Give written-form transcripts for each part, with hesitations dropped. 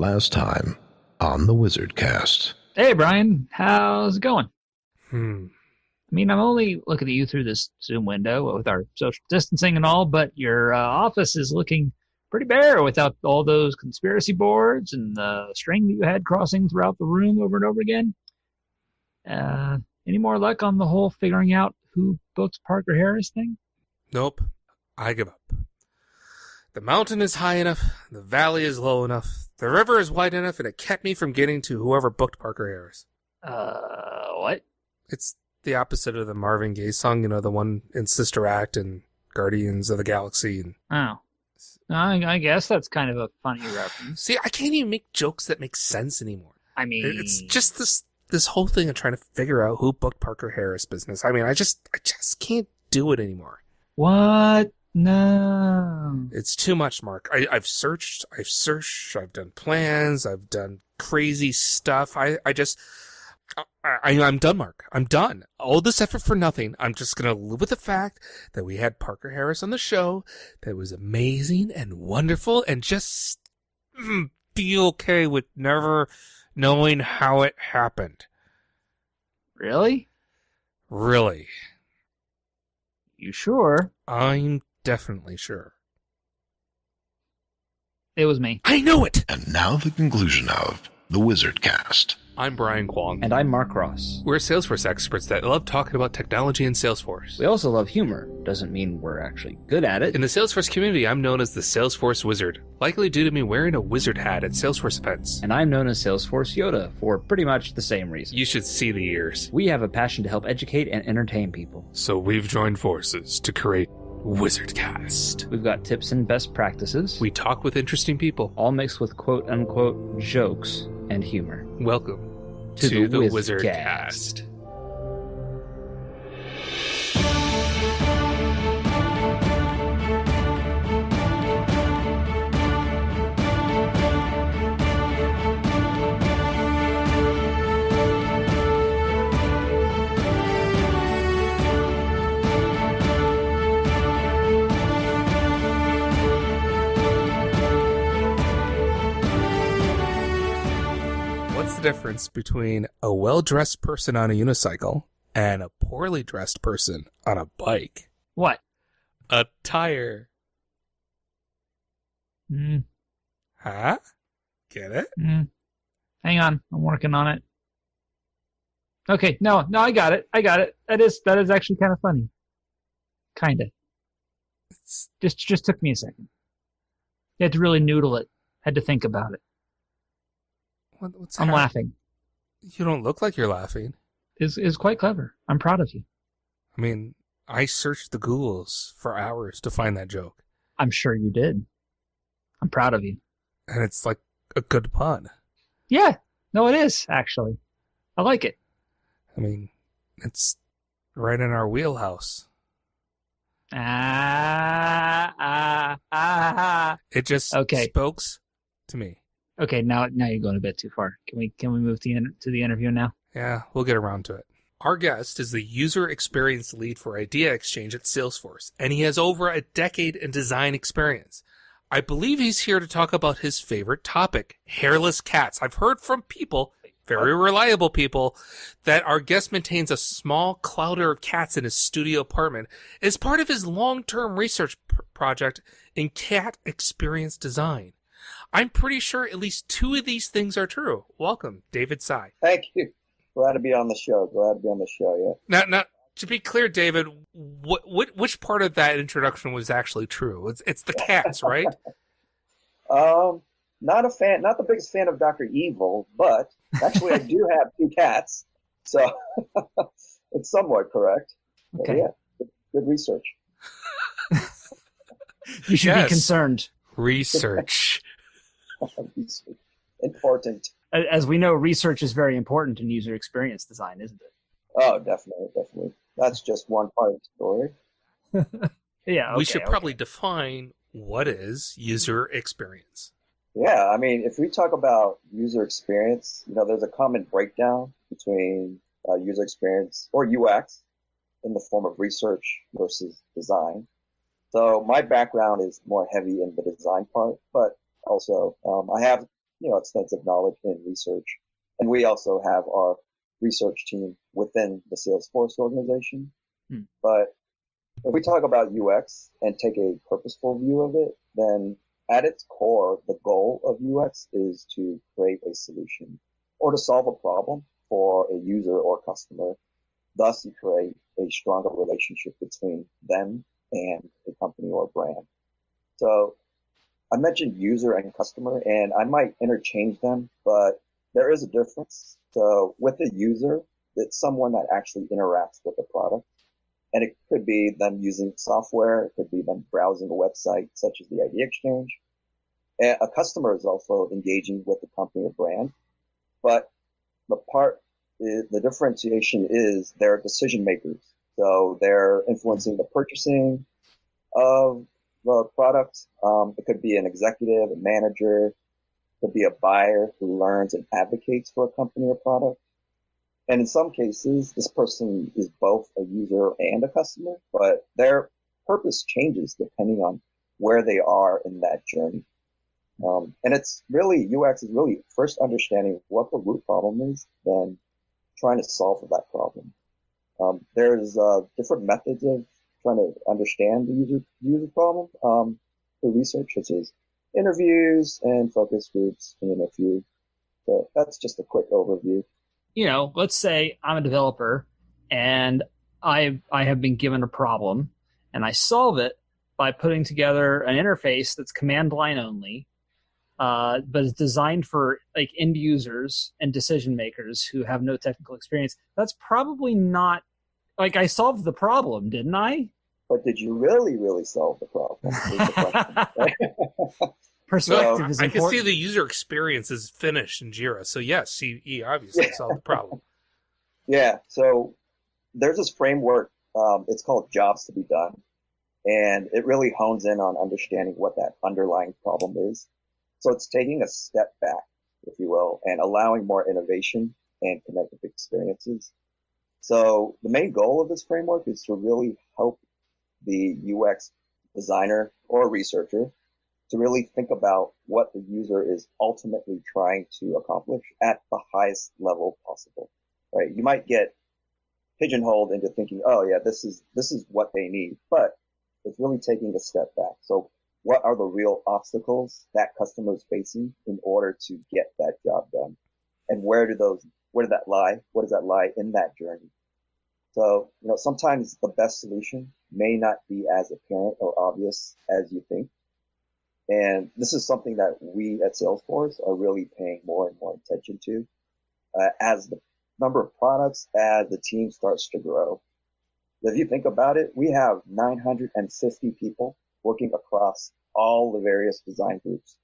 Last time on the WizardCast. Hey, Brian. How's it going? Hmm. I mean, I'm only looking at you through this Zoom window with our social distancing and all, but your office is looking pretty bare without all those conspiracy boards and the string that you had crossing throughout the room over and over again. Any more luck on the whole figuring out who booked Parker Harris thing? Nope. I give up. The mountain is high enough, the valley is low enough, the river is wide enough, and it kept me from getting to whoever booked Parker Harris. What? It's the opposite of the Marvin Gaye song, you know, the one in Sister Act and Guardians of the Galaxy. And Oh. I guess that's kind of a funny reference. see, I can't even make jokes that make sense anymore. I mean... It's just this whole thing of trying to figure out who booked Parker Harris business. I mean, I just can't do it anymore. What? No. It's too much, Mark. I've searched, I've done plans, I've done crazy stuff. I'm done, Mark. I'm done. All this effort for nothing. I'm just going to live with the fact that we had Parker Harris on the show, that was amazing and wonderful, and just be okay with never knowing how it happened. Really? Really. You sure? I'm definitely sure. It was me. I know it! And now the conclusion of the WizardCast. I'm Brian Kwong. And I'm Mark Ross. We're Salesforce experts that love talking about technology and Salesforce. We also love humor. Doesn't mean we're actually good at it. In the Salesforce community, I'm known as the Salesforce Wizard, likely due to me wearing a wizard hat at Salesforce events. And I'm known as Salesforce Yoda for pretty much the same reason. You should see the ears. We have a passion to help educate and entertain people. So we've joined forces to create WizardCast. We've got tips and best practices. We talk with interesting people. All mixed with quote-unquote jokes and humor. Welcome to the the WizardCast. What's the difference between a well-dressed person on a unicycle and a poorly dressed person on a bike? What? A tire. Huh? Get it? Hang on. I'm working on it. Okay, no, I got it. That is actually kind of funny. Kinda. Just took me a second. You had to really noodle it. Had to think about it. What's I'm laughing. You don't look like you're laughing. Is quite clever. I'm proud of you. I mean, I searched the Googles for hours to find that joke. I'm sure you did. I'm proud of you. And it's like a good pun. Yeah. No, it is, actually. I like it. I mean, it's right in our wheelhouse. It just spokes to me. Okay, now you're going a bit too far. Can we move to the interview now? Yeah, we'll get around to it. Our guest is the user experience lead for Idea Exchange at Salesforce, and he has over a decade in design experience. I believe he's here to talk about his favorite topic, hairless cats. I've heard from people, very reliable people, that our guest maintains a small clouder of cats in his studio apartment as part of his long-term research project in cat experience design. I'm pretty sure at least two of these things are true. Welcome, David Tsai. Thank you. Glad to be on the show. Yeah. Now, to be clear, David, which part of that introduction was actually true? It's the cats, right? Not the biggest fan of Dr. Evil, but actually I do have two cats, so it's somewhat correct. Okay. Yeah, good research. You should be concerned. Research. Important. As we know, research is very important in user experience design, isn't it? Oh, definitely. That's just one part of the story. Yeah. We should probably define what is user experience. Yeah, I mean, if we talk about user experience, there's a common breakdown between user experience or UX in the form of research versus design. So my background is more heavy in the design part, but also I have extensive knowledge in research. And we also have our research team within the Salesforce organization. But if we talk about UX and take a purposeful view of it, then at its core, the goal of UX is to create a solution or to solve a problem for a user or customer. Thus, you create a stronger relationship between them and a company or brand. So I mentioned user and customer, and I might interchange them, but there is a difference. So with a user, it's someone that actually interacts with the product. And it could be them using software. It could be them browsing a website such as the Idea Exchange. And a customer is also engaging with the company or brand. But the differentiation is they're decision makers. So they're influencing the purchasing of the product. It could be an executive, a manager. It could be a buyer who learns and advocates for a company or product. And in some cases, this person is both a user and a customer, but their purpose changes depending on where they are in that journey. And it's really, UX is really first understanding what the root problem is, then trying to solve for that problem. There's different methods of trying to understand the user problem through research, such as interviews and focus groups, to name a few. So that's just a quick overview. Let's say I'm a developer and I have been given a problem and I solve it by putting together an interface that's command line only, but is designed for like end users and decision makers who have no technical experience. That's probably not like I solved the problem, didn't I? But did you really, really solve the problem? Is the question. Perspective is I important. can see the user experience is finished in Jira. So yes, he obviously solved the problem. Yeah. So there's this framework. It's called Jobs to be Done. And it really hones in on understanding what that underlying problem is. So it's taking a step back, if you will, and allowing more innovation and connected experiences. So the main goal of this framework is to really help the UX designer or researcher to really think about what the user is ultimately trying to accomplish at the highest level possible, right? You might get pigeonholed into thinking, oh yeah, this is what they need, but it's really taking a step back. So what are the real obstacles that customer is facing in order to get that job done? And where did that lie? What does that lie in that journey? So, sometimes the best solution may not be as apparent or obvious as you think. And this is something that we at Salesforce are really paying more and more attention to as the number of products, as the team starts to grow. If you think about it, we have 950 people working across all the various design groups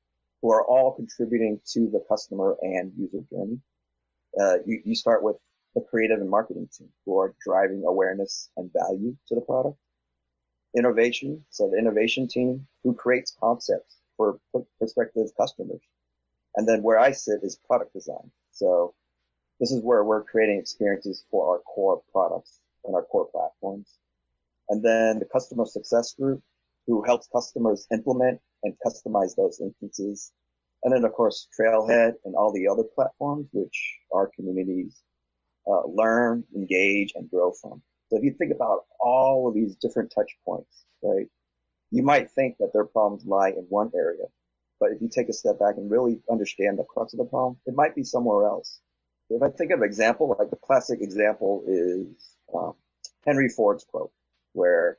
who are all contributing to the customer and user journey. You start with the creative and marketing team who are driving awareness and value to the product. Innovation, so the innovation team who creates concepts for prospective customers. And then where I sit is product design. So this is where we're creating experiences for our core products and our core platforms. And then the customer success group who helps customers implement and customize those instances. And then, of course, Trailhead and all the other platforms which our communities learn, engage, and grow from. So if you think about all of these different touch points, right, you might think that their problems lie in one area. But if you take a step back and really understand the crux of the problem, it might be somewhere else. If I think of an example, like the classic example is Henry Ford's quote, where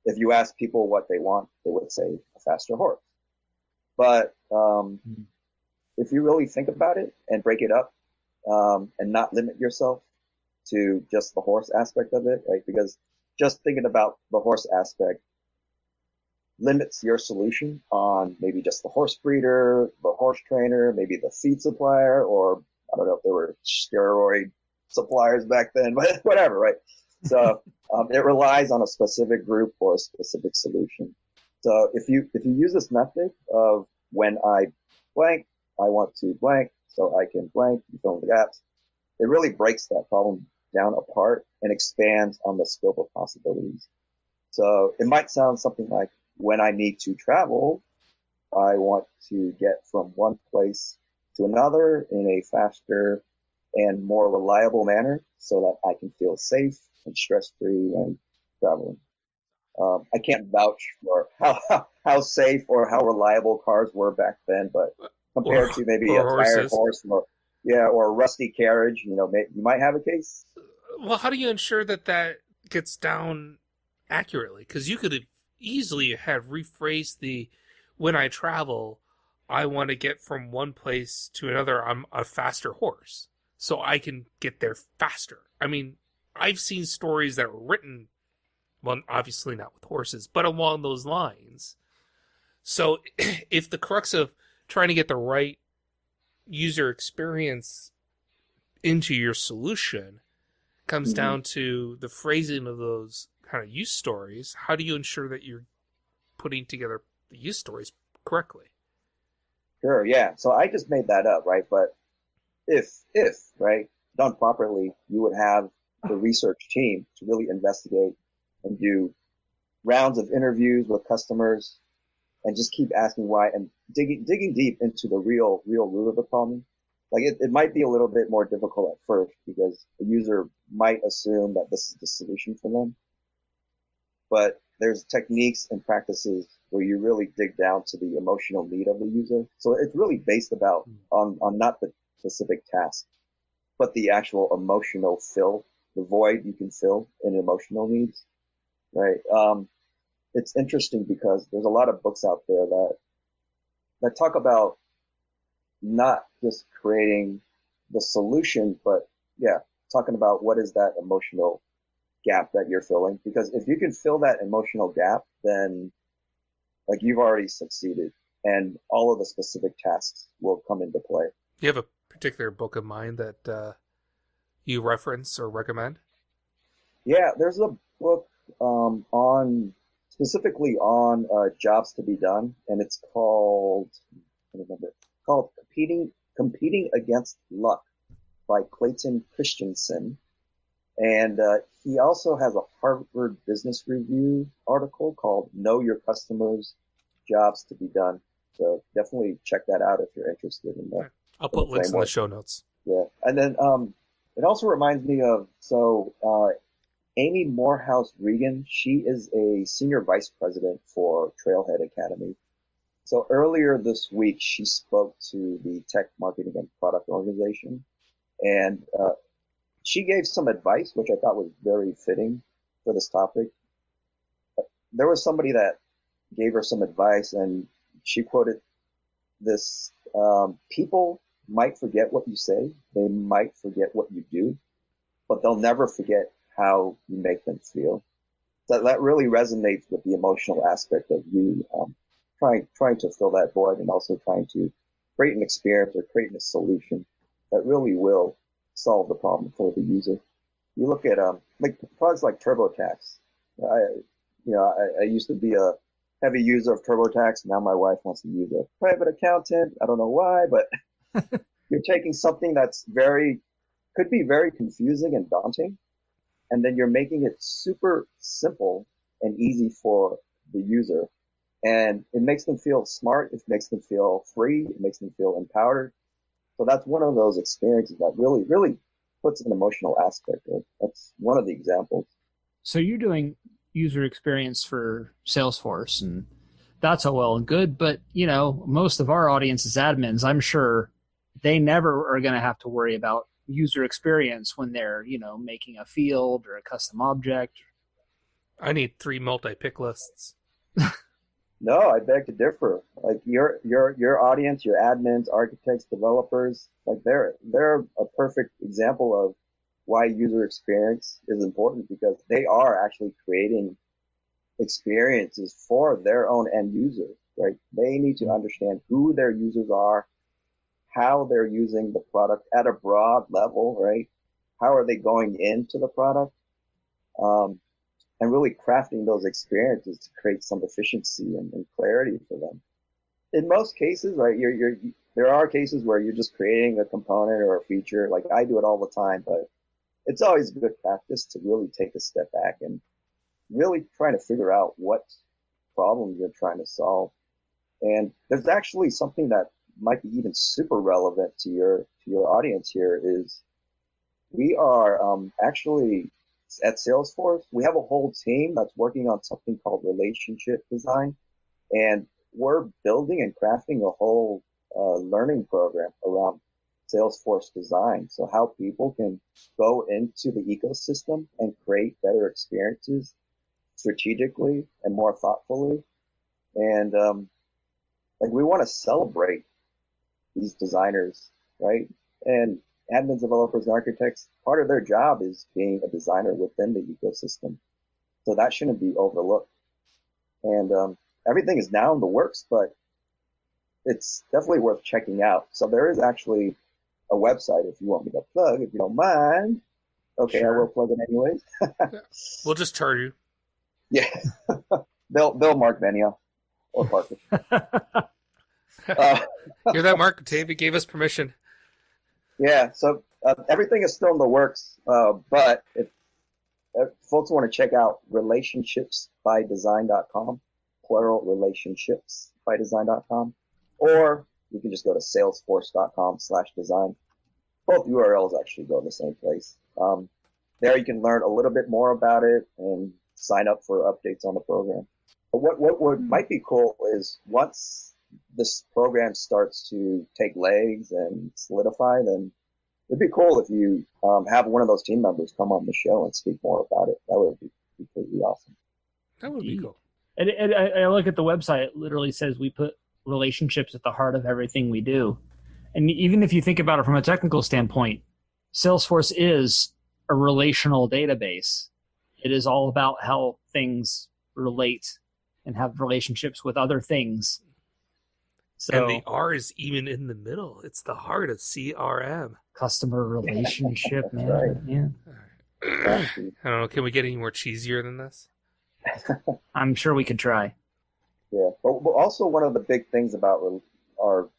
if you ask people what they want, they would say a faster horse. But if you really think about it and break it up and not limit yourself to just the horse aspect of it, right? Because just thinking about the horse aspect limits your solution on maybe just the horse breeder, the horse trainer, maybe the feed supplier, or I don't know if there were steroid suppliers back then, but whatever, right? So it relies on a specific group or a specific solution. So if you use this method of when I blank, I want to blank, so I can blank, you fill in the gaps, it really breaks that problem down apart and expands on the scope of possibilities. So it might sound something like, when I need to travel, I want to get from one place to another in a faster and more reliable manner so that I can feel safe and stress-free when traveling. I can't vouch for how safe or how reliable cars were back then, but compared to maybe a tired horse or a rusty carriage, you might have a case. Well, how do you ensure that gets down accurately? Because you could have easily have rephrased when I travel, I want to get from one place to another on a faster horse, so I can get there faster. I mean, I've seen stories that were written, well, obviously not with horses, but along those lines. So if the crux of trying to get the right user experience into your solution comes down to the phrasing of those kind of use stories, how do you ensure that you're putting together the use stories correctly? Sure, yeah. So I just made that up, right? But if right, done properly, you would have the research team to really investigate and do rounds of interviews with customers and just keep asking why and digging deep into the real root of the problem. Like it might be a little bit more difficult at first because the user might assume that this is the solution for them. But there's techniques and practices where you really dig down to the emotional need of the user. So it's really based on not the specific task, but the actual emotional fill, the void you can fill in emotional needs, right? It's interesting because there's a lot of books out there that talk about not just creating the solution, but talking about what is that emotional gap that you're filling. Because if you can fill that emotional gap, then like you've already succeeded and all of the specific tasks will come into play. Do you have a particular book of mind that you reference or recommend? Yeah, there's a book specifically on jobs to be done, and it's called Competing Against Luck by Clayton Christensen. And he also has a Harvard Business Review article called Know Your Customers, Jobs to be Done. So definitely check that out if you're interested in that. I'll put links in the show notes. Yeah. And then it also reminds me of, Amy Morehouse Regan, she is a senior vice president for Trailhead Academy. So earlier this week, she spoke to the Tech Marketing and Product Organization, and she gave some advice, which I thought was very fitting for this topic. There was somebody that gave her some advice, and she quoted this, people might forget what you say, they might forget what you do, but they'll never forget how you make them feel. So that really resonates with the emotional aspect of you trying to fill that void and also trying to create an experience or create a solution that really will solve the problem for the user. You look at like products like TurboTax. I used to be a heavy user of TurboTax. Now my wife wants to use a private accountant. I don't know why, but you're taking something that's could be very confusing and daunting, and then you're making it super simple and easy for the user. And it makes them feel smart. It makes them feel free. It makes them feel empowered. So that's one of those experiences that really, really puts an emotional aspect of it. That's one of the examples. So you're doing user experience for Salesforce, and that's all well and good. But, most of our audience is admins. I'm sure they never are going to have to worry about user experience when they're, making a field or a custom object. I need 3 multi-pick lists. No, I beg to differ. Like your audience, your admins, architects, developers, like they're a perfect example of why user experience is important, because they are actually creating experiences for their own end users, right? They need to understand who their users are, how they're using the product at a broad level, right? How are they going into the product? And really crafting those experiences to create some efficiency and clarity for them. In most cases, right, there are cases where you're just creating a component or a feature. Like I do it all the time, but it's always good practice to really take a step back and really try to figure out what problem you're trying to solve. And there's actually something that might be even super relevant to your audience here is we are actually at Salesforce. We have a whole team that's working on something called relationship design, and we're building and crafting a whole learning program around Salesforce design. So how people can go into the ecosystem and create better experiences strategically and more thoughtfully. And like we want to celebrate these designers, right? And admins, developers, and architects, part of their job is being a designer within the ecosystem. So that shouldn't be overlooked. And everything is now in the works, but it's definitely worth checking out. So there is actually a website if you want me to plug, if you don't mind. Okay, sure. I will plug it anyways. We'll just charge you. Yeah. Bill Mark Benio or Parker. You're that Mark David gave us permission. Yeah, so everything is still in the works, but if folks want to check out relationshipsbydesign.com, plural relationshipsbydesign.com, or you can just go to salesforce.com/design. Both URLs actually go to the same place. There you can learn a little bit more about it and sign up for updates on the program. But what might be cool is once this program starts to take legs and solidify, then it'd be cool if you have one of those team members come on the show and speak more about it. That would be completely awesome. That would be cool. And I look at the website, it literally says we put relationships at the heart of everything we do. And even if you think about it from a technical standpoint, Salesforce is a relational database. It is all about how things relate and have relationships with other things. So, and the R is even in the middle. It's the heart of CRM. Customer relationship, man. Right. Yeah. I don't know. Can we get any more cheesier than this? I'm sure we could try. Yeah. But also one of the big things about our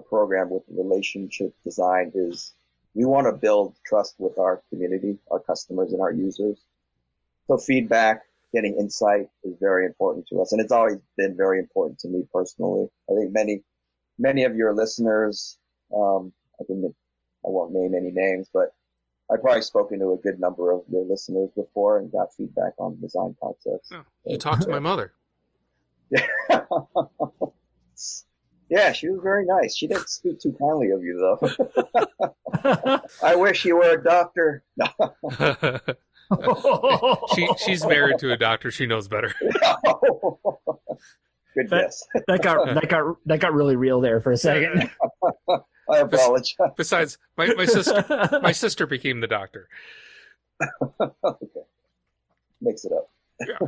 program with relationship design is we want to build trust with our community, our customers, and our users. So feedback, getting insight is very important to us, and it's always been very important to me personally. I think many of your listeners, I won't name any names, but I've probably spoken to a good number of your listeners before and got feedback on design concepts. Oh, you talked to my mother. Yeah. Yeah, she was very nice. She didn't speak too kindly of you, though. I wish you were a doctor. She's married to a doctor. She knows better. Good guess. That got really real there for a second. I apologize. Besides, my sister became the doctor. Okay, mix it up. Yeah.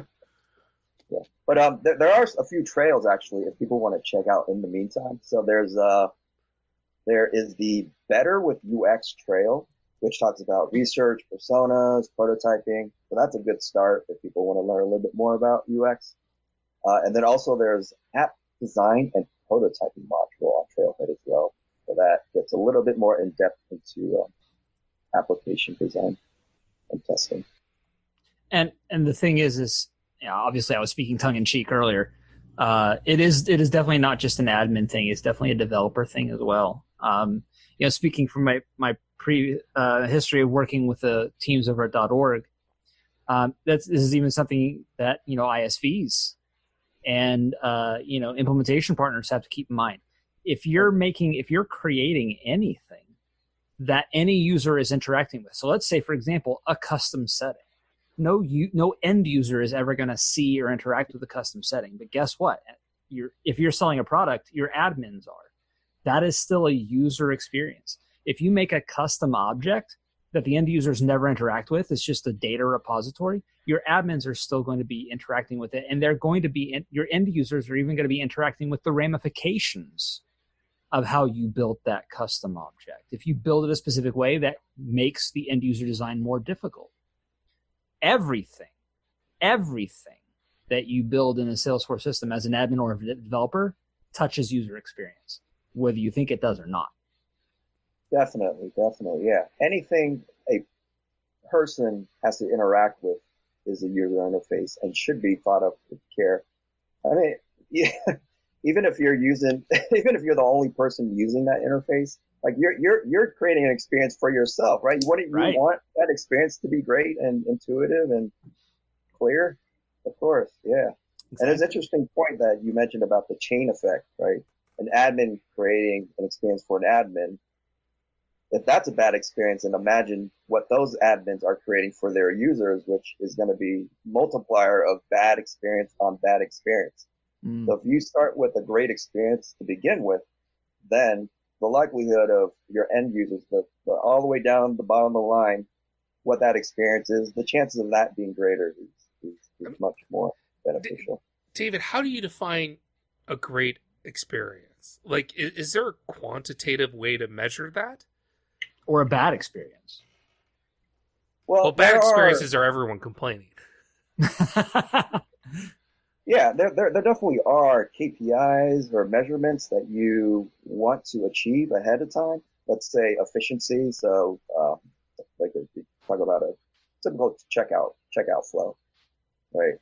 Yeah, but there are a few trails actually if people want to check out in the meantime. So there is the Better with UX trail, which talks about research, personas, prototyping. So that's a good start if people want to learn a little bit more about UX. And then also there's app design and prototyping module on Trailhead as well. So that gets a little bit more in depth into application design and testing. And the thing is obviously I was speaking tongue in cheek earlier. It is definitely not just an admin thing. It's definitely a developer thing as well. Speaking from my history of working with the teams over at .org, this is even something that ISVs and implementation partners have to keep in mind. If you're creating anything that any user is interacting with, so let's say for example a custom setting. No end user is ever going to see or interact with a custom setting. But guess what? If you're selling a product, your admins are. That is still a user experience. If you make a custom object that the end users never interact with, it's just a data repository, your admins are still going to be interacting with it. And they're going to be, your end users are even going to be interacting with the ramifications of how you built that custom object. If you build it a specific way, that makes the end user design more difficult. Everything that you build in a Salesforce system as an admin or a developer touches user experience, whether you think it does or not. Definitely, yeah. Anything a person has to interact with is a user interface and should be thought of with care. I mean, yeah, even if you're using, even if you're the only person using that interface, like you're creating an experience for yourself, right? Wouldn't you Right. want that experience to be great and intuitive and clear? Of course, yeah. And it's an interesting point that you mentioned about the chain effect, right? An admin creating an experience for an admin. If that's a bad experience, and imagine what those admins are creating for their users, which is going to be multiplier of bad experience on bad experience. So if you start with a great experience to begin with, then the likelihood of your end users, the all the way down the bottom of the line, what that experience is, the chances of that being greater is much more beneficial. David, how do you define a great experience? Like, is there a quantitative way to measure that? Or a bad experience? Well, bad experiences are everyone complaining. Yeah, there definitely are KPIs or measurements that you want to achieve ahead of time. Let's say efficiency. So, like if you talk about a typical checkout flow, right?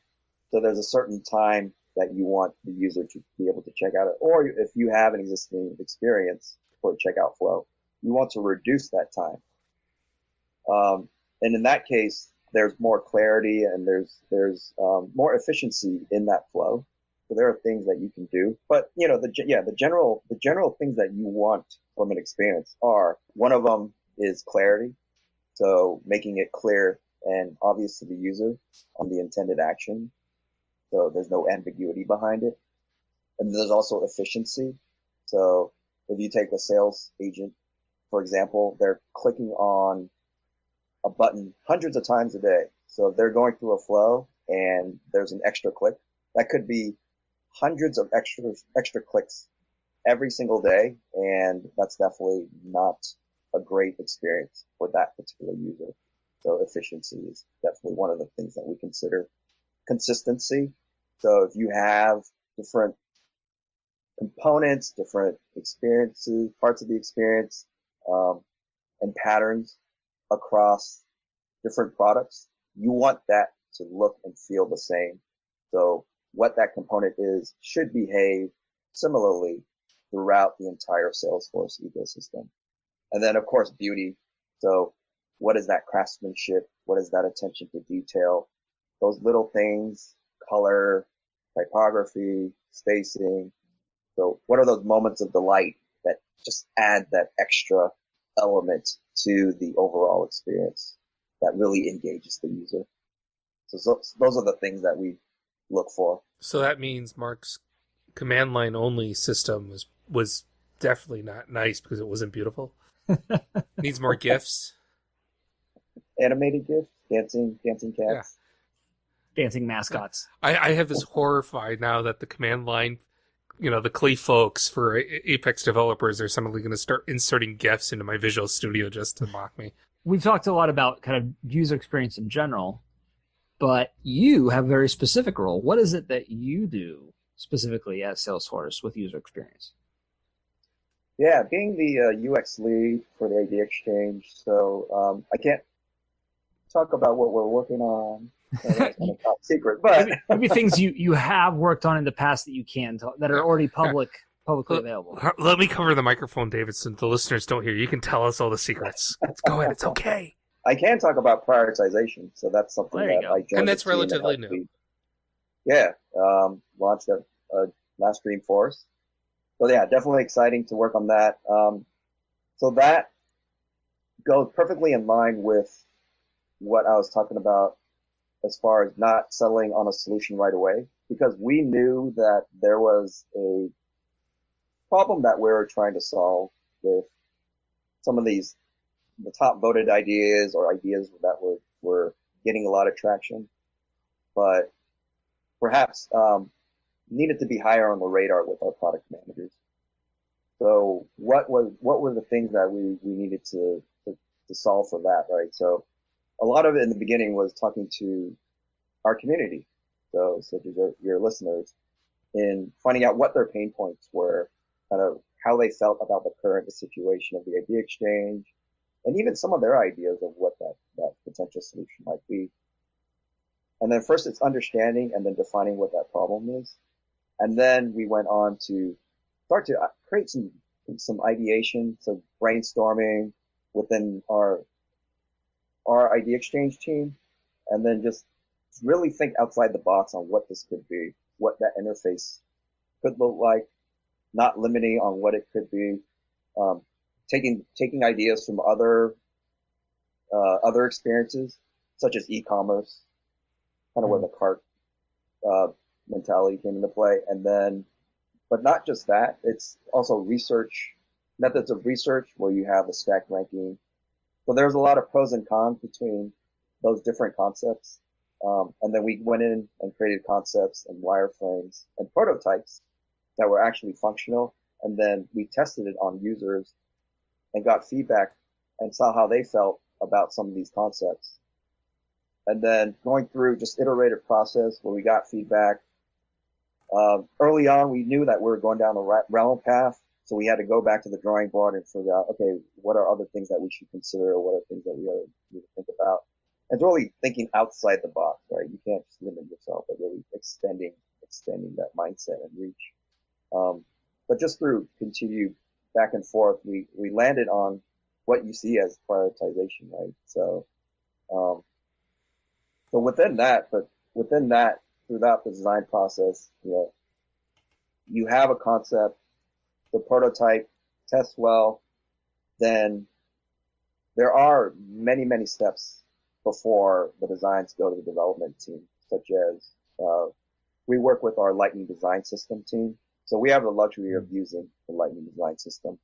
So there's a certain time that you want the user to be able to check out it, or if you have an existing experience for a checkout flow, you want to reduce that time. And in that case, there's more clarity and there's more efficiency in that flow. So there are things that you can do, but the general things that you want from an experience are, one of them is clarity. So making it clear and obvious to the user on the intended action. So there's no ambiguity behind it. And there's also efficiency. So if you take a sales agent, for example, they're clicking on a button hundreds of times a day. So if they're going through a flow and there's an extra click, that could be hundreds of extra clicks every single day. And that's definitely not a great experience for that particular user. So efficiency is definitely one of the things that we consider. Consistency. So if you have different components, different experiences, parts of the experience, and patterns across different products, you want that to look and feel the same. So what that component is should behave similarly throughout the entire Salesforce ecosystem. And then, of course, beauty. So what is that craftsmanship? What is that attention to detail? Those little things, color, typography, spacing. So what are those moments of delight that just add that extra element to the overall experience that really engages the user? So those are the things that we look for. So that means Mark's command line only system was definitely not nice because it wasn't beautiful. Needs more GIFs. Animated GIFs, dancing cats. Yeah. Dancing mascots. I have this horrified now that the command line, the Clay folks for Apex developers are suddenly going to start inserting GIFs into my Visual Studio just to mock me. We've talked a lot about kind of user experience in general, but you have a very specific role. What is it that you do specifically at Salesforce with user experience? Yeah, being the UX lead for the Idea Exchange, so I can't talk about what we're working on. That's kind of top secret, but maybe things you have worked on in the past that you can talk, that are already publicly available. Let me cover the microphone, David, so the listeners don't hear. You can tell us all the secrets. Go ahead. It's okay. I can talk about prioritization, so that's something that I joined. And that's relatively new. Yeah, launched a last Dreamforce. So yeah, definitely exciting to work on that. So that goes perfectly in line with what I was talking about as far as not settling on a solution right away, because we knew that there was a problem that we were trying to solve with some of the top voted ideas or ideas that were getting a lot of traction, but perhaps needed to be higher on the radar with our product managers. So what were the things that we needed to solve for that, right? So a lot of it in the beginning was talking to our community, so such as your listeners, in finding out what their pain points were, kind of how they felt about the current situation of the Idea Exchange, and even some of their ideas of what that potential solution might be. And then first it's understanding and then defining what that problem is. And then we went on to start to create some ideation, so brainstorming within our idea exchange team, and then just really think outside the box on what this could be, what that interface could look like, not limiting on what it could be, taking ideas from other experiences, such as e-commerce, kind of where the cart mentality came into play, and then, but not just that, it's also methods of research where you have the stack ranking. So there's a lot of pros and cons between those different concepts. And then we went in and created concepts and wireframes and prototypes that were actually functional. And then we tested it on users and got feedback and saw how they felt about some of these concepts. And then going through just iterative process where we got feedback. Early on, we knew that we were going down the realm path. So we had to go back to the drawing board and figure out, okay, what are other things that we should consider? What are things that we need to think about? And it's really thinking outside the box, right? You can't just limit yourself, but really extending that mindset and reach. But just through continued back and forth, we landed on what you see as prioritization, right? So within that, throughout the design process, you have a concept, the prototype tests well, then there are many, many steps before the designs go to the development team, such as we work with our Lightning design system team. So we have the luxury of using the Lightning design system,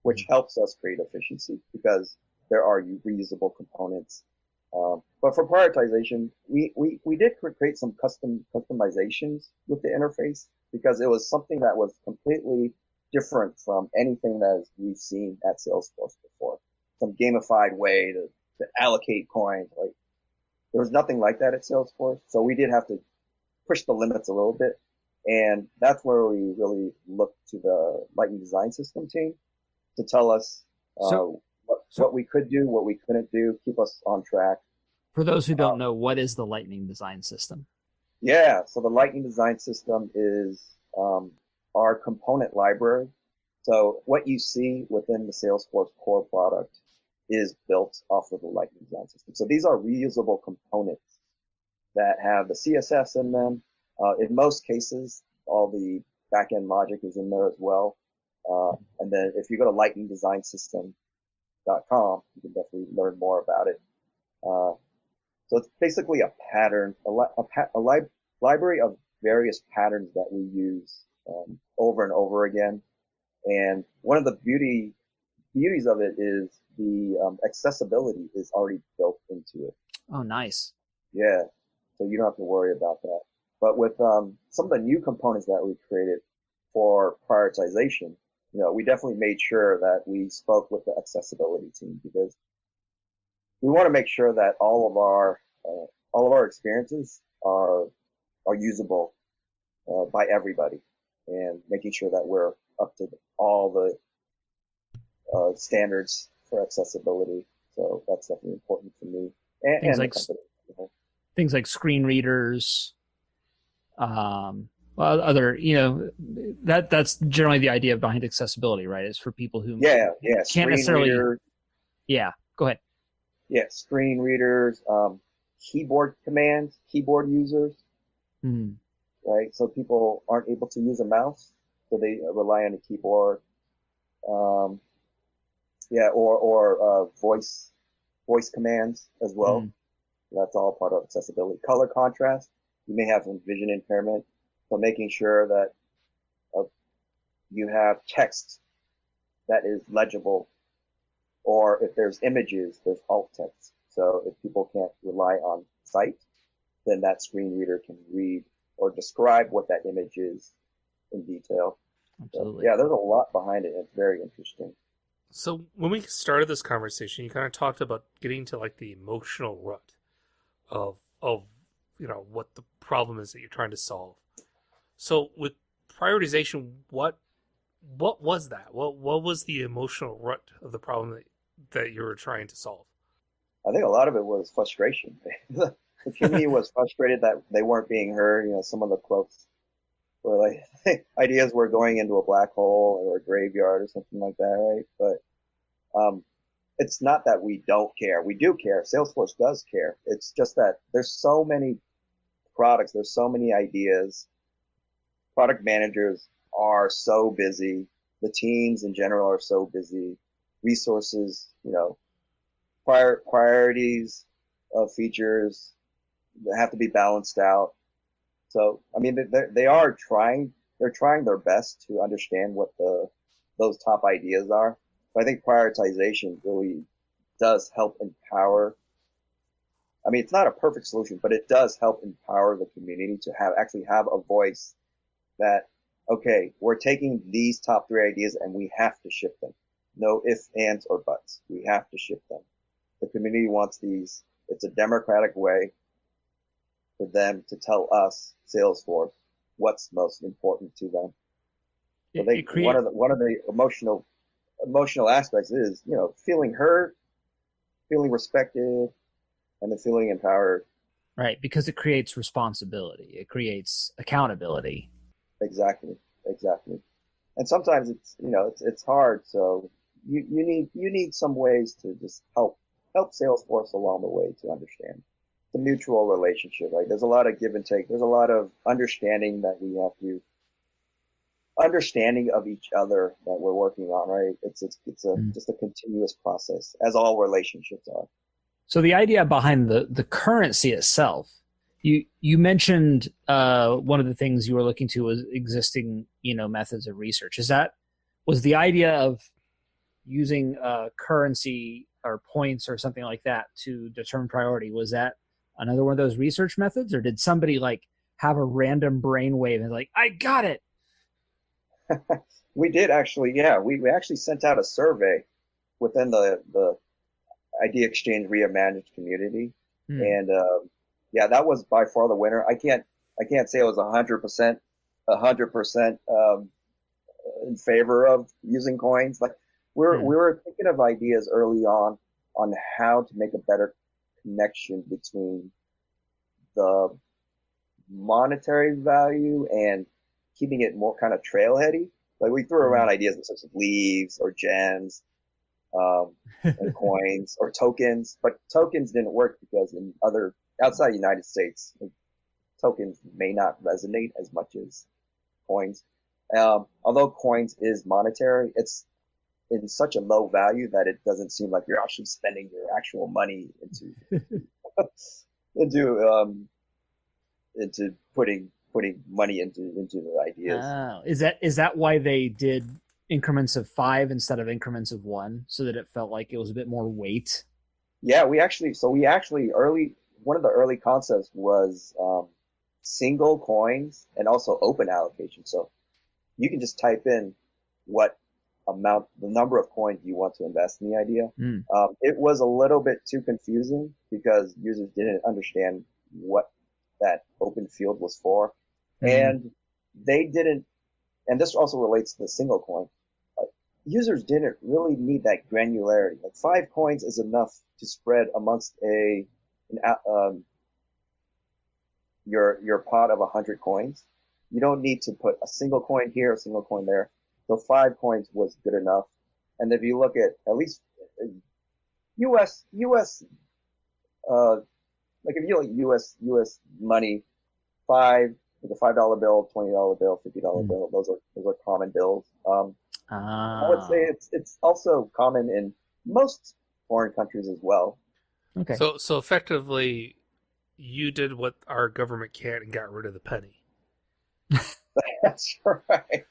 which helps us create efficiency because there are reusable components. But for prioritization, we did create some customizations with the interface because it was something that was completely different from anything that we've seen at Salesforce before. Some gamified way to allocate coins. Like, there was nothing like that at Salesforce. So we did have to push the limits a little bit. And that's where we really looked to the Lightning design system team to tell us what we could do, what we couldn't do, keep us on track. For those who don't know, what is the Lightning design system? Yeah, so the Lightning design system is our component library. So what you see within the Salesforce core product is built off of the Lightning design system. So these are reusable components that have the CSS in them. In most cases, all the backend logic is in there as well. And then if you go to lightningdesignsystem.com, you can definitely learn more about it. So it's basically a pattern, a library of various patterns that we use over and over again. And one of the beauties of it is the accessibility is already built into it. Oh, nice. Yeah, so you don't have to worry about that. But with some of the new components that we created for prioritization, we definitely made sure that we spoke with the accessibility team because we want to make sure that all of our experiences are usable by everybody, and making sure that we're up to all the standards for accessibility. So that's definitely important for me and the company. Things like screen readers, that's generally the idea behind accessibility, right? Is for people who can't necessarily. Yeah, go ahead. Yeah, screen readers, keyboard commands, keyboard users, right? So people aren't able to use a mouse, so they rely on a keyboard. Or voice commands as well. That's all part of accessibility. Color contrast. You may have some vision impairment, so making sure that you have text that is legible, or if there's images, there's alt text. So if people can't rely on sight, then that screen reader can read or describe what that image is in detail. Absolutely. So, yeah, there's a lot behind it. It's very interesting. So when we started this conversation, you kind of talked about getting to like the emotional rut of what the problem is that you're trying to solve. So with prioritization, what was that? What was the emotional rut of the problem that you were trying to solve? I think a lot of it was frustration. The community was frustrated that they weren't being heard. Some of the quotes where like ideas were going into a black hole or a graveyard or something like that, right? But it's not that we don't care. We do care. Salesforce does care. It's just that there's so many products, there's so many ideas. Product managers are so busy. The teams in general are so busy. Resources, priorities of features that have to be balanced out. So, I mean, they are trying, they're trying their best to understand what those top ideas are. But I think prioritization really does help empower. I mean, it's not a perfect solution, but it does help empower the community to actually have a voice that, okay, we're taking these top 3 ideas and we have to ship them. No ifs, ands, or buts. We have to ship them. The community wants these. It's a democratic way for them to tell us, Salesforce, what's most important to them. So one of the emotional aspects is, feeling heard, feeling respected, and then feeling empowered. Right, because it creates responsibility. It creates accountability. Exactly. And sometimes it's hard. So you need some ways to just help Salesforce along the way to understand the mutual relationship, right? There's a lot of give and take. There's a lot of understanding that we have to understanding of each other that we're working on, right? It's just a continuous process, as all relationships are. So the idea behind the currency itself, you mentioned one of the things you were looking to was existing, methods of research. Was the idea of using currency or points or something like that to determine priority? Was that another one of those research methods, or did somebody like have a random brainwave and like, I got it? We did actually, yeah. We actually sent out a survey within the Idea Exchange Reimagined community, and yeah, that was by far the winner. I can't say it was 100% in favor of using coins. Like we were thinking of ideas early on how to make a better connection between the monetary value and keeping it more kind of trailheady. Like we threw around ideas such as leaves or gems, and coins or tokens, but tokens didn't work because outside the United States, tokens may not resonate as much as coins. Although coins is monetary, it's in such a low value that it doesn't seem like you're actually spending your actual money into putting money into the ideas. Oh, is that why they did increments of 5 instead of increments of 1, so that it felt like it was a bit more weight? Yeah, one of the early concepts was single coins and also open allocation. So you can just type in the number of coins you want to invest in the idea. It was a little bit too confusing because users didn't understand what that open field was for. And they didn't, and this also relates to the single coin. Users didn't really need that granularity. Like 5 coins is enough to spread amongst your pot of 100 coins. You don't need to put a single coin here, a single coin there. So 5 coins was good enough. And if you look at least US, like if you look at US money, like a $5 bill, $20 bill, $50 bill, those are common bills. I would say it's also common in most foreign countries as well. Okay. So effectively, you did what our government can't and got rid of the penny. That's right.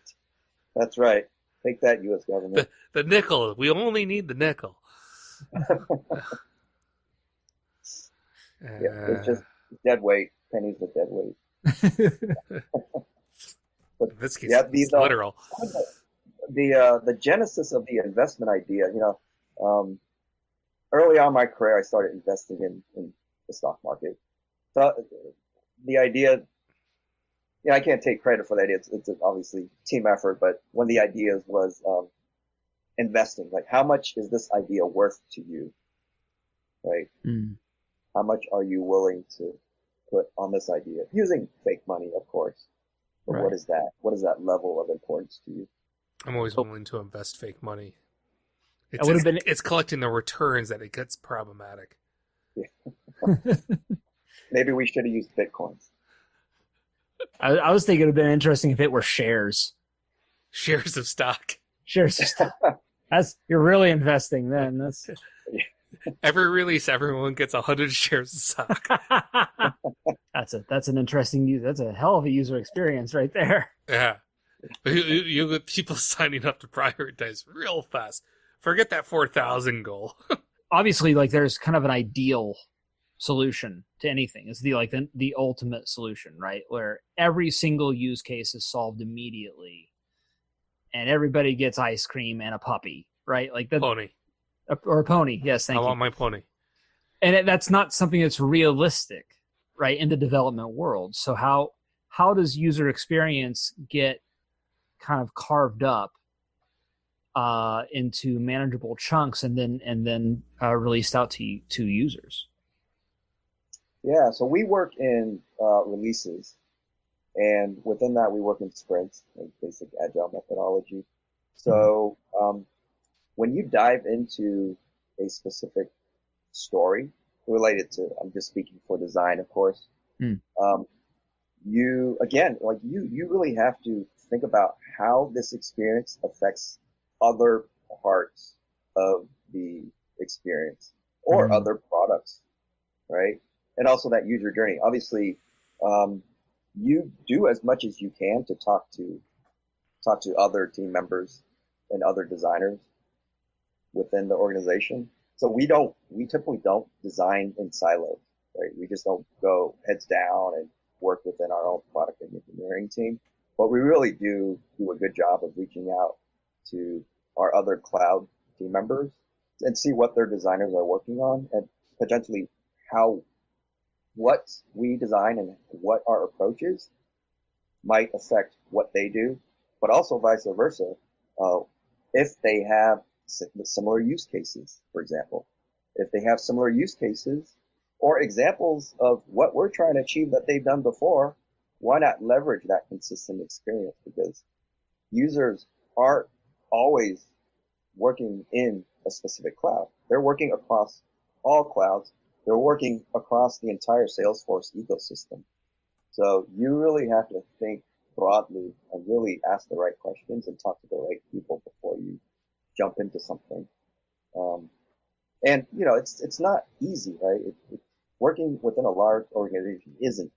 That's right. Take that, U.S. government. The nickel. We only need the nickel. It's just dead weight. Pennies are dead weight. But this case, it's literal. The genesis of the investment idea, early on in my career, I started investing in the stock market. So the idea, I can't take credit for that. It's obviously team effort, but one of the ideas was investing. Like, how much is this idea worth to you? Right? How much are you willing to put on this idea? Using fake money, of course. But Right. what is that? What is that level of importance to you? I'm always willing to invest fake money. It would have been. It's collecting the returns that it gets problematic. Maybe we should have used Bitcoins. I was thinking it would have been interesting if it were shares. Shares of stock. Shares. You're really investing then. That's Every release, everyone gets 100 shares of stock. that's an interesting use. That's a hell of a user experience right there. Yeah. You get people signing up to prioritize real fast. Forget that 4,000 goal. Obviously, like there's kind of an ideal solution to anything. It's the ultimate solution, right? Where every single use case is solved immediately, and everybody gets ice cream and a puppy, right? Like that, Pony. or a pony. Yes, thank I you. want my pony. And that's not something that's realistic, right, in the development world. So how does user experience get kind of carved up into manageable chunks and then released out to users? Yeah, so we work in releases, and within that we work in sprints, like basic agile methodology. So when you dive into a specific story related to, I'm just speaking for design, of course, you really have to think about how this experience affects other parts of the experience or other products, right? And also that user journey. Obviously, you do as much as you can to talk to other team members and other designers within the organization. So we typically don't design in silos, right? We just don't go heads down and work within our own product and engineering team. But we really do a good job of reaching out to our other cloud team members and see what their designers are working on and potentially what we design and what our approach is might affect what they do, but also vice versa. If they have similar use cases, for example, if they have similar use cases or examples of what we're trying to achieve that they've done before, why not leverage that consistent experience? Because users aren't always working in a specific cloud. They're working across all clouds. They're working across the entire Salesforce ecosystem. So you really have to think broadly and really ask the right questions and talk to the right people before you jump into something. And it's not easy, right? Working within a large organization isn't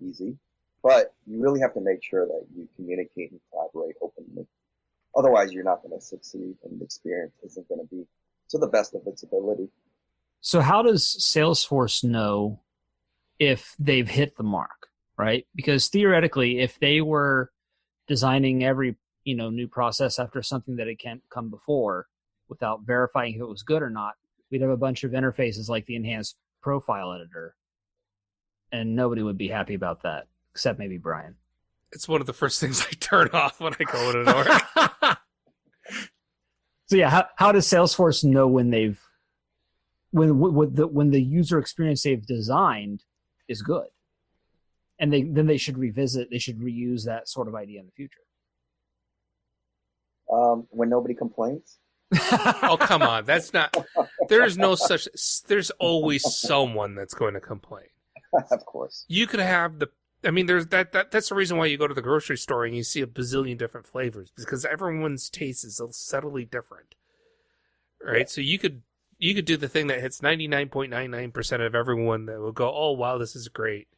easy, but you really have to make sure that you communicate and collaborate openly. Otherwise, you're not going to succeed, and the experience isn't going to be to the best of its ability. So how does Salesforce know if they've hit the mark, right? Because theoretically, if they were designing every new process after something that it can't come before without verifying if it was good or not, we'd have a bunch of interfaces like the enhanced profile editor, and nobody would be happy about that, except maybe Brian. It's one of the first things I turn off when I go into work. So yeah, how does Salesforce know when the user experience they've designed is good, and then they should reuse that sort of idea in the future? When nobody complains. Oh, come on. That's not, there's always someone that's going to complain. Of course. You could have there's that's the reason why you go to the grocery store and you see a bazillion different flavors, because everyone's taste is subtly different. Right? Yeah. So you could do the thing that hits 99.99% of everyone that will go, "Oh, wow, this is great."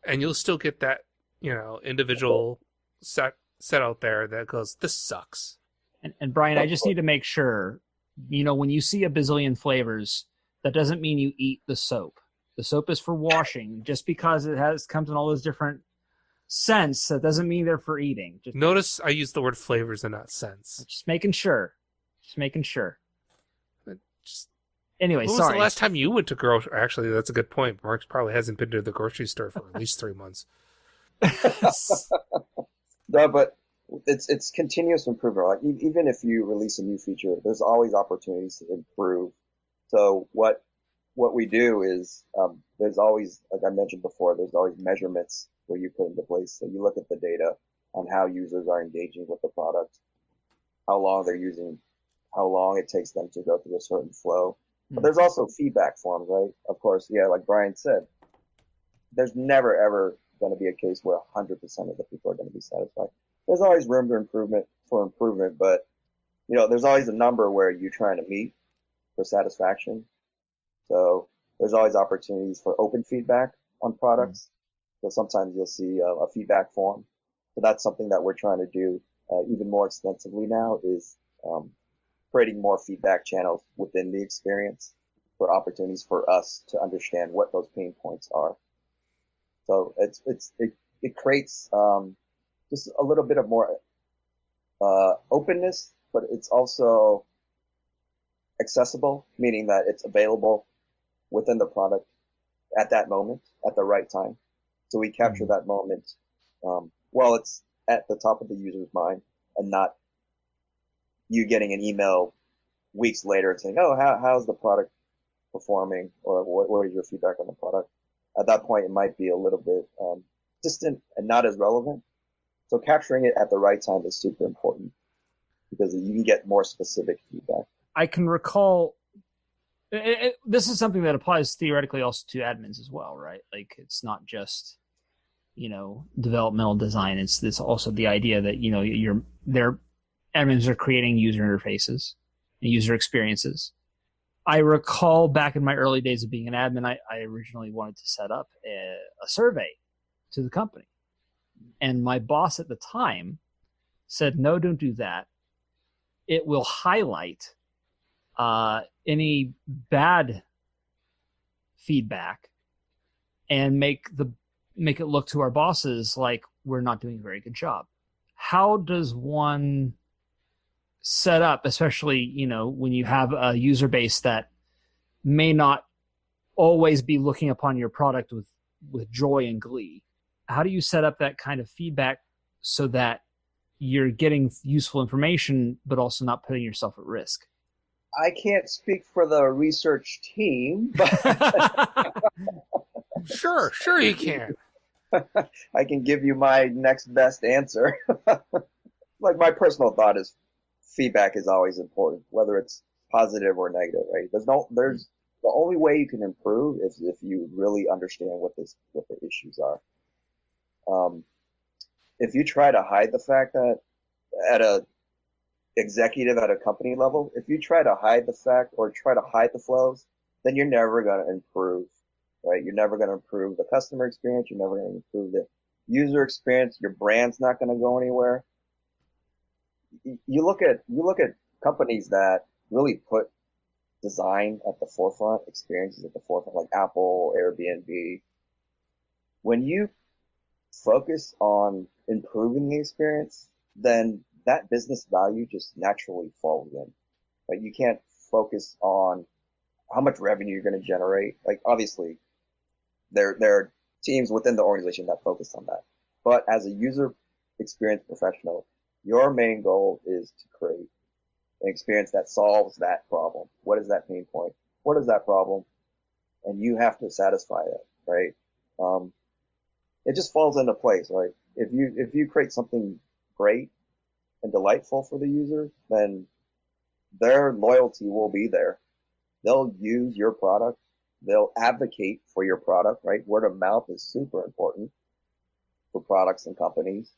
And you'll still get that, individual set out there that goes, "This sucks." And Brian, I just need to make sure, when you see a bazillion flavors, that doesn't mean you eat the soap. The soap is for washing. Just because it comes in all those different scents, that doesn't mean they're for eating. Notice I use the word flavors and not scents. Just making sure. Anyway, when sorry. was the last time you went to grocery? Actually, that's a good point. Mark probably hasn't been to the grocery store for at least 3 months. No, but it's continuous improvement. Like even if you release a new feature, there's always opportunities to improve. So what we do is there's always, like I mentioned before, there's always measurements where you put into place. So you look at the data on how users are engaging with the product, how long they're using, how long it takes them to go through a certain flow. But there's also feedback forms, right? Of course, yeah, like Brian said, there's never ever going to be a case where 100% of the people are going to be satisfied. There's always room for improvement, but there's always a number where you're trying to meet for satisfaction. So there's always opportunities for open feedback on products. So sometimes you'll see a feedback form. So that's something that we're trying to do even more extensively now is creating more feedback channels within the experience for opportunities for us to understand what those pain points are. So it creates just a little bit of more openness, but it's also accessible, meaning that it's available within the product at that moment, at the right time. So we capture that moment while it's at the top of the user's mind and not you getting an email weeks later and saying, oh, how's the product performing, or what is your feedback on the product? At that point, it might be a little bit distant and not as relevant. So capturing it at the right time is super important because you can get more specific feedback. I can recall, this is something that applies theoretically also to admins as well, right? Like it's not just, developmental design. It's this also the idea that, their admins are creating user interfaces and user experiences. I recall back in my early days of being an admin, I originally wanted to set up a survey to the company. And my boss at the time said, no, don't do that. It will highlight any bad feedback and make it look to our bosses like we're not doing a very good job. How does one set up, especially, when you have a user base that may not always be looking upon your product with joy and glee? How do you set up that kind of feedback so that you're getting useful information, but also not putting yourself at risk? I can't speak for the research team, but Sure you can. I can give you my next best answer. Like my personal thought is feedback is always important, whether it's positive or negative, right? There's the only way you can improve is if you really understand what the issues are. If you try to hide the fact that at a executive at a company level, if you try to hide the fact or try to hide the flows, then you're never going to improve, right? You're never going to improve the customer experience. You're never going to improve the user experience. Your brand's not going to go anywhere. You look at companies that really put design at the forefront, experiences at the forefront, like Apple, Airbnb. When you focus on improving the experience, then that business value just naturally falls in. Like you can't focus on how much revenue you're going to generate. Like obviously, there are teams within the organization that focus on that. But as a user experience professional, your main goal is to create an experience that solves that problem. What is that pain point? What is that problem? And you have to satisfy it, right? It just falls into place, right? If you create something great and delightful for the user, then their loyalty will be there. They'll use your product. They'll advocate for your product, right? Word of mouth is super important for products and companies.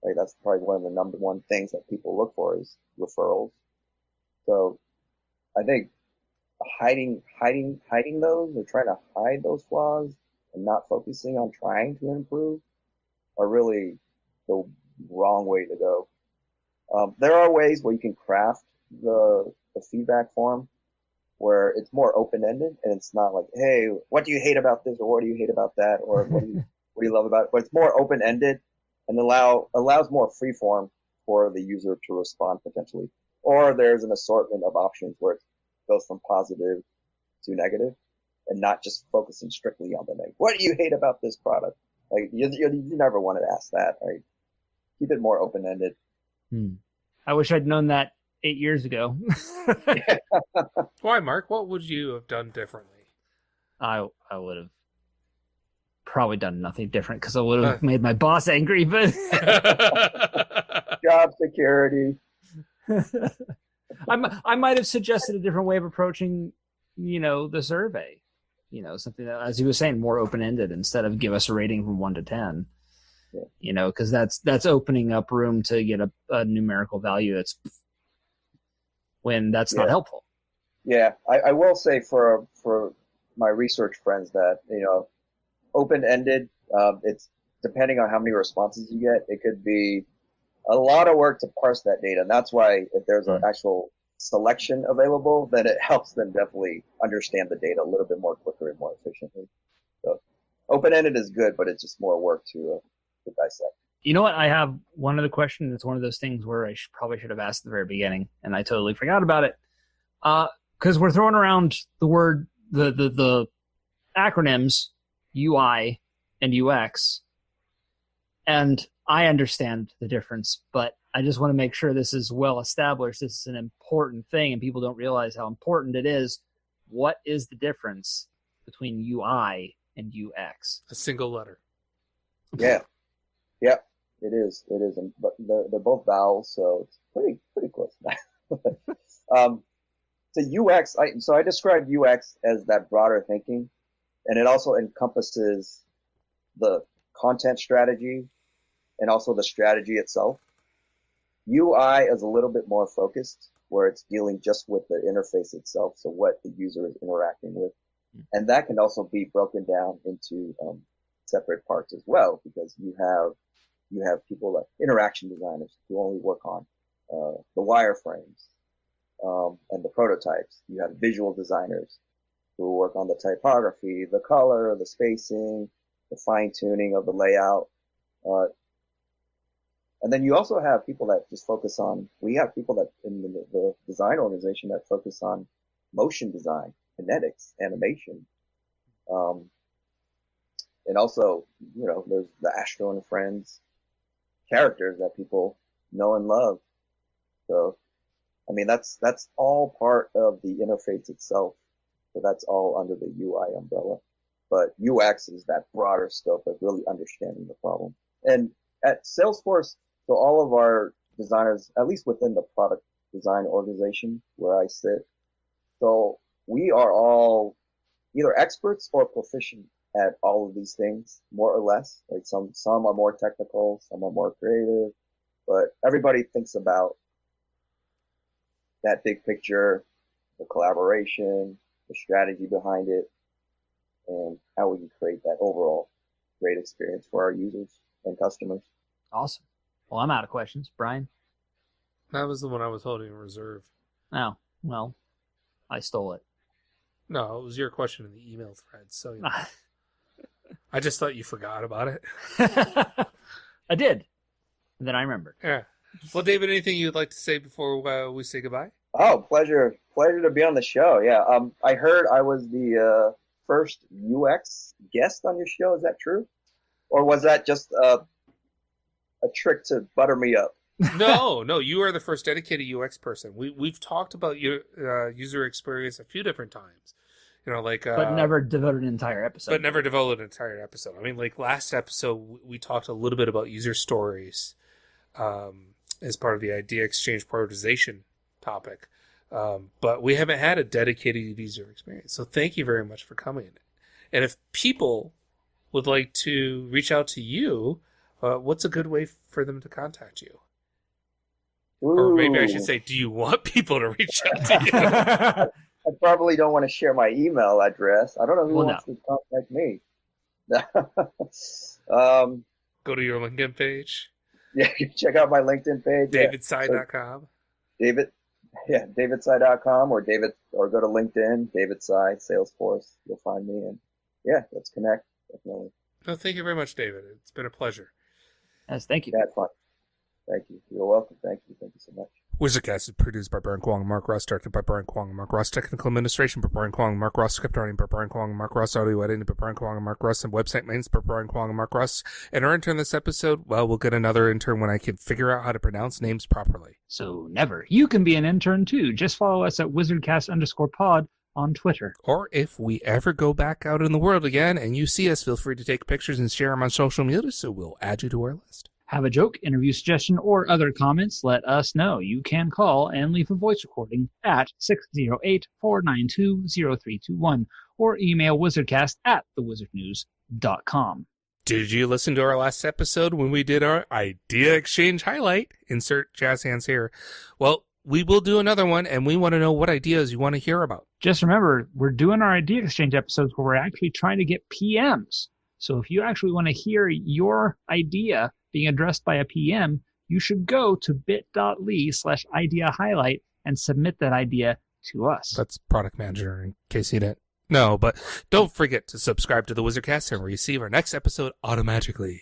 Right? That's probably one of the number one things that people look for is referrals. So I think hiding those or trying to hide those flaws and not focusing on trying to improve are really the wrong way to go. There are ways where you can craft the feedback form where it's more open-ended and it's not like, hey, what do you hate about this or what do you hate about that or what do you love about it? But it's more open-ended and allows more free form for the user to respond potentially. Or there's an assortment of options where it goes from positive to negative and not just focusing strictly on the negative. What do you hate about this product? Like you never want to ask that, right? Keep it more open-ended. I wish I'd known that 8 years ago. Why, Mark? What would you have done differently? I would have probably done nothing different because I would have made my boss angry. But Job security. I might have suggested a different way of approaching, the survey. Something that, as he was saying, more open-ended instead of give us a rating from 1 to 10. Yeah. Because that's opening up room to get a numerical value that's not helpful. Yeah, I will say for my research friends that open-ended. It's depending on how many responses you get. It could be a lot of work to parse that data, and that's why if there's an actual selection available, then it helps them definitely understand the data a little bit more quicker and more efficiently. So open-ended is good, but it's just more work to dissect. You know what? I have one other question. It's one of those things where I probably should have asked at the very beginning, and I totally forgot about it. Because we're throwing around the word, the acronyms UI and UX, and I understand the difference, but I just want to make sure this is well established. This is an important thing, and people don't realize how important it is. What is the difference between UI and UX? A single letter. Yeah. It is, but they're both vowels, so it's pretty close. So UX, I described UX as that broader thinking, and it also encompasses the content strategy and also the strategy itself. UI is a little bit more focused, where it's dealing just with the interface itself, so what the user is interacting with, and that can also be broken down into separate parts as well, because you have people like interaction designers who only work on the wireframes and the prototypes. You have visual designers who work on the typography, the color, the spacing, the fine-tuning of the layout. And then you also have people that just focus on, we have people that in the design organization that focus on motion design, kinetics, animation. And also, there's the Astro and Friends characters that people know and love. So, I mean, that's all part of the interface itself. So that's all under the UI umbrella. But UX is that broader scope of really understanding the problem. And at Salesforce, so all of our designers, at least within the product design organization where I sit, so we are all either experts or proficient at all of these things, more or less. Like some are more technical, some are more creative, but everybody thinks about that big picture, the collaboration, the strategy behind it, and how we can create that overall great experience for our users and customers. Awesome. Well, I'm out of questions. Brian? That was the one I was holding in reserve. Oh, well, I stole it. No, it was your question in the email thread, so I just thought you forgot about it. I did. And then I remembered. Yeah. Well, David, anything you'd like to say before we say goodbye? Oh, pleasure to be on the show. Yeah. I heard I was the first UX guest on your show. Is that true? Or was that just a trick to butter me up? No, you are the first dedicated UX person. We've talked about your user experience a few different times. But never devoted an entire episode. I mean, like last episode, we talked a little bit about user stories as part of the idea exchange prioritization topic. But we haven't had a dedicated user experience. So thank you very much for coming. And if people would like to reach out to you, what's a good way for them to contact you? Ooh. Or maybe I should say, do you want people to reach out to you? I probably don't want to share my email address. I don't know who wants to contact me. Go to your LinkedIn page. Yeah, check out my LinkedIn page. DavidTsai.com. DavidTsai.com or go to LinkedIn, David Tsai, Salesforce. You'll find me, and let's connect. Definitely. No, thank you very much, David. It's been a pleasure. Yes, thank you. That's fun. Thank you. You're welcome. Thank you. Thank you so much. WizardCast is produced by Brian Kwong and Mark Ross, directed by Brian Kwong and Mark Ross, technical administration by Brian Kwong and Mark Ross, script writing by Brian Kwong and Mark Ross, audio editing by Brian Kwong and Mark Ross, and website maintenance by Brian Kwong and Mark Ross. And our intern this episode, well, we'll get another intern when I can figure out how to pronounce names properly. So never. You can be an intern too. Just follow us at WizardCast_pod on Twitter. Or if we ever go back out in the world again and you see us, feel free to take pictures and share them on social media so we'll add you to our list. Have a joke, interview suggestion, or other comments, let us know. You can call and leave a voice recording at 608-492-0321 or email wizardcast@thewizardnews.com. Did you listen to our last episode when we did our idea exchange highlight? Insert jazz hands here. Well, we will do another one, and we want to know what ideas you want to hear about. Just remember, we're doing our idea exchange episodes where we're actually trying to get PMs. So if you actually want to hear your idea being addressed by a PM, you should go to bit.ly/idea highlight and submit that idea to us. That's product manager, in case you didn't know. But don't forget to subscribe to the WizardCast and receive our next episode automatically.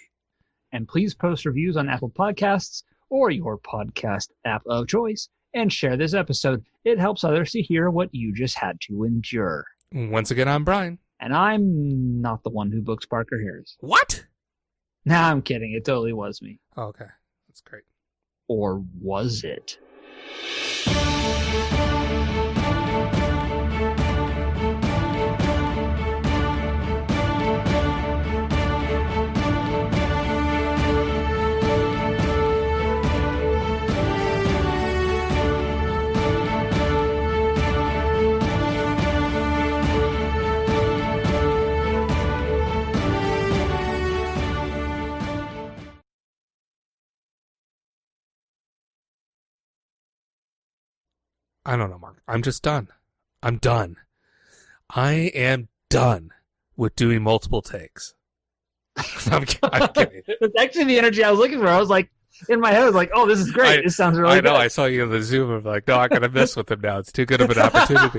And please post reviews on Apple Podcasts or your podcast app of choice and share this episode. It helps others to hear what you just had to endure. Once again, I'm Brian. And I'm not the one who books Parker Harris. What? Nah, I'm kidding. It totally was me. Oh, okay. That's great. Or was it? I don't know, Mark. I'm just done. I'm done. I am done with doing multiple takes. I'm kidding. It's actually the energy I was looking for. I was like, in my head, I was like, oh, this is great. This sounds really good. I know. I saw you in the Zoom. I'm like, no, I'm going to mess with him now. It's too good of an opportunity.